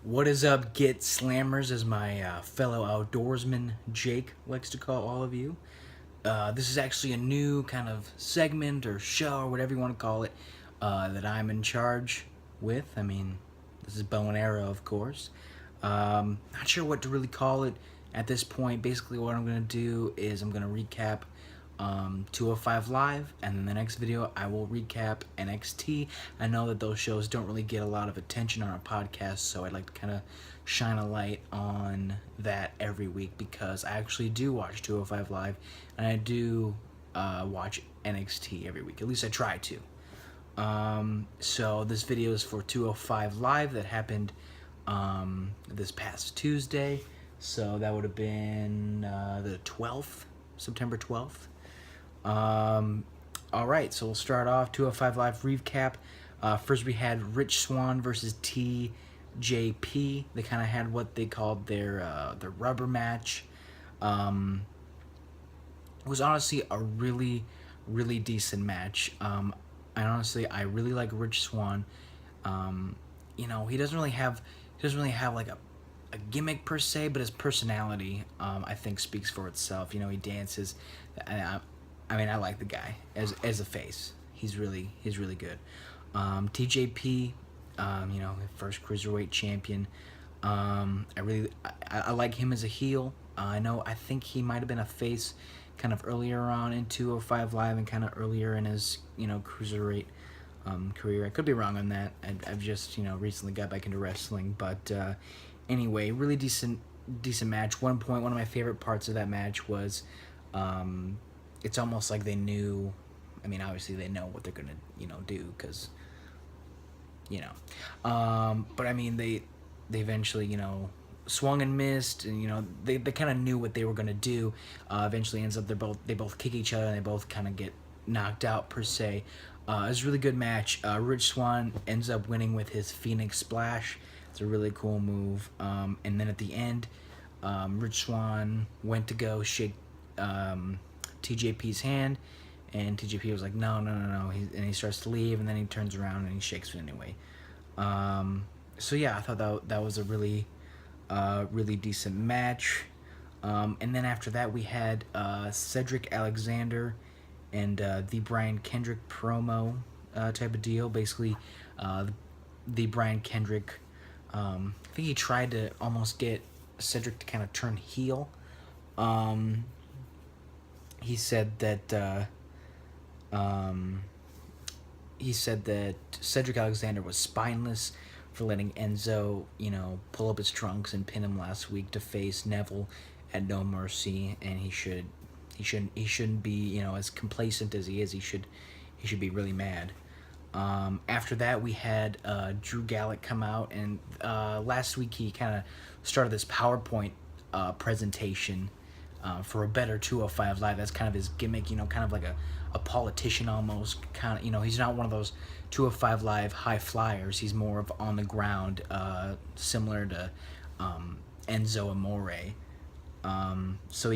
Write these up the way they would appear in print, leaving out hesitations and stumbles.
What is up, Get Slammers, as my fellow outdoorsman Jake likes to call all of you. This is actually a new kind of segment or show or whatever you want to call it that I'm in charge with. I mean, this is Bowen Arrow, of course. Not sure what to really call it at this point. Basically, what I'm going to do is I'm going to recap 205 Live, and then the next video I will recap NXT. I know that those shows don't really get a lot of attention on our podcast, so I'd like to kind of shine a light on that every week because I actually do watch 205 Live, and I do watch NXT every week. At least I try to. So this video is for 205 Live that happened this past Tuesday. So that would have been the 12th, September 12th. Alright, so we'll start off 205 Live recap. First we had Rich Swann versus TJP. They kind of had what they called their rubber match. It was honestly a really decent match. I really like Rich Swann. You know, he doesn't really have like a gimmick per se, but his personality I think speaks for itself. You know, he dances. I mean, I like the guy as a face. He's really good. TJP, you know, first cruiserweight champion. I like him as a heel. I think he might have been a face kind of earlier on in 205 Live and kind of earlier in his, you know, cruiserweight career. I could be wrong on that. I've just, you know, recently got back into wrestling, but anyway, really decent match. One of my favorite parts of that match was it's almost like they knew. I mean, obviously they know what they're gonna, you know, do because, you know. But I mean, they eventually, you know, swung and missed, and you know they kind of knew what they were gonna do. Eventually ends up they both kick each other and they both kind of get knocked out per se. It was a really good match. Rich Swann ends up winning with his Phoenix Splash. It's a really cool move. And then at the end, Rich Swann went to go shake TJP's hand, and TJP was like, no. And he starts to leave, and then he turns around and he shakes it anyway. So yeah, I thought that was a really decent match. And then after that, we had Cedric Alexander and the Brian Kendrick promo type of deal. Basically, the Brian Kendrick, I think he tried to almost get Cedric to kind of turn heel. He said that Cedric Alexander was spineless for letting Enzo, you know, pull up his trunks and pin him last week to face Neville at No Mercy, and he shouldn't be, you know, as complacent as he is. He should be really mad. After that, we had Drew Gallagher come out, and last week he kind of started this PowerPoint presentation for a better 205 Live. That's kind of his gimmick, you know, kind of like a politician almost. Kind of, you know, he's not one of those 205 Live high flyers. He's more of on the ground, similar to Enzo Amore. So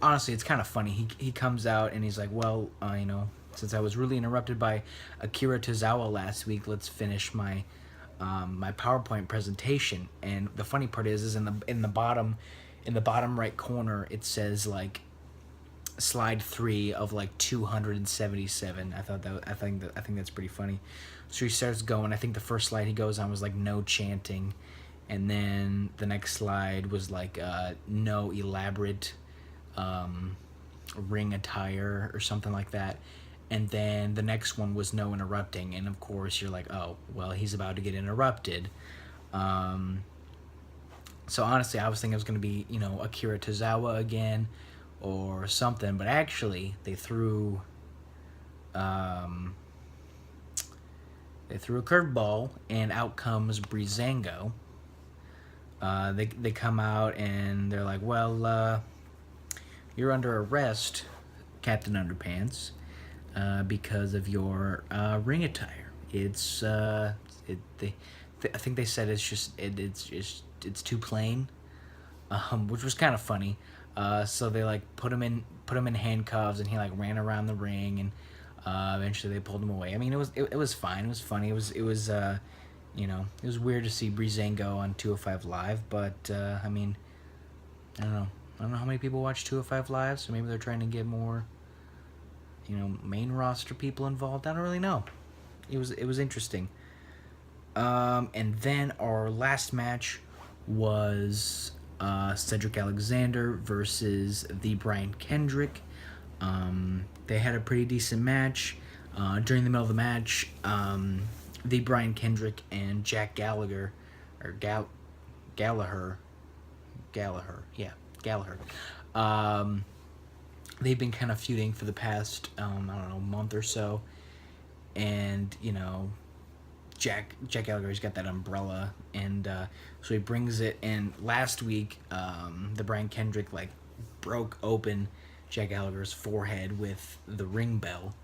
honestly, it's kind of funny. He comes out and he's like, well, you know, since I was really interrupted by Akira Tozawa last week, let's finish my my PowerPoint presentation. And the funny part is in the bottom right corner, it says like slide 3 of like 277. I think that's pretty funny. So he starts going. I think the first slide he goes on was like no chanting, and then the next slide was like no elaborate ring attire or something like that. And then the next one was no interrupting, and of course you're like, oh well, he's about to get interrupted. So honestly, I was thinking it was going to be, you know, Akira Tozawa again or something, but actually they threw a curveball, and out comes Breezango. They come out and they're like, well, you're under arrest, Captain Underpants, because of your ring attire. I think they said it's too plain, which was kind of funny. So they like put him in handcuffs, and he like ran around the ring, and eventually they pulled him away. I mean, it was fine. It was funny. It was It was weird to see Breezango on 205 Live, but I mean, I don't know. I don't know how many people watch 205 Live, so maybe they're trying to get more, main roster people involved. I don't really know. It was interesting. And then our last match was Cedric Alexander versus the Brian Kendrick. They had a pretty decent match. During the middle of the match, the Brian Kendrick and Jack Gallagher, or Gallagher, yeah, Gallagher. They've been kind of feuding for the past, I don't know, month or so. And, Jack Gallagher's got that umbrella, and so he brings it. And last week, the Brian Kendrick broke open Jack Gallagher's forehead with the ring bell.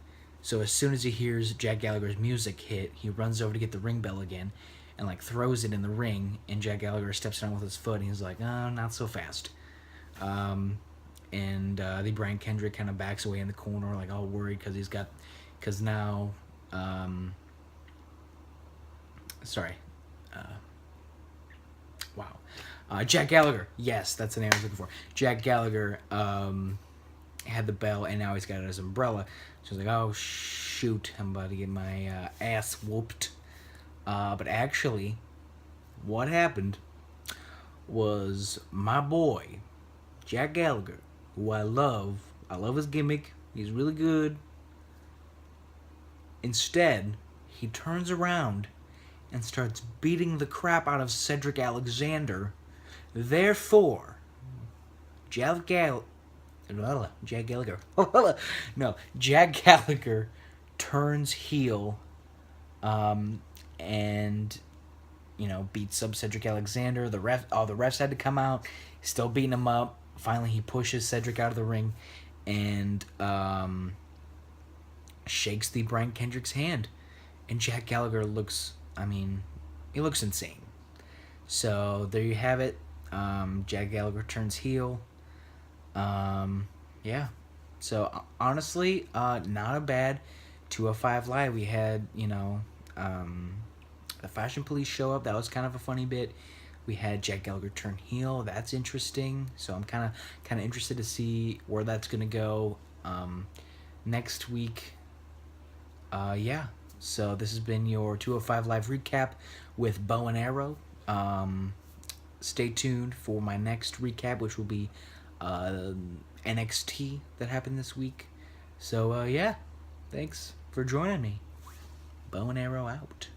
So as soon as he hears Jack Gallagher's music hit, he runs over to get the ring bell again, and throws it in the ring. And Jack Gallagher steps down with his foot, and he's like, "Oh, not so fast." And the Brian Kendrick kind of backs away in the corner, all worried because now. Jack Gallagher. Yes, that's the name I was looking for. Jack Gallagher had the bell, and now he's got it as umbrella. So he's like, "Oh shoot, I'm about to get my ass whooped." But actually, what happened was my boy, Jack Gallagher, who I love his gimmick. He's really good. Instead, he turns around and starts beating the crap out of Cedric Alexander. Therefore, Jack Gallagher no, Jack Gallagher turns heel, and beats up Cedric Alexander. The refs had to come out, still beating him up. Finally, he pushes Cedric out of the ring, and shakes the Brian Kendrick's hand, and Jack Gallagher looks insane. So there you have it. Jack Gallagher turns heel. Yeah. So honestly, not a bad 205 Live. We had, the Fashion Police show up. That was kind of a funny bit. We had Jack Gallagher turn heel. That's interesting. So I'm kind of interested to see where that's gonna go next week. Yeah. So this has been your 205 Live recap with Bowen Arrow. Stay tuned for my next recap, which will be NXT that happened this week. So yeah, thanks for joining me. Bowen Arrow out.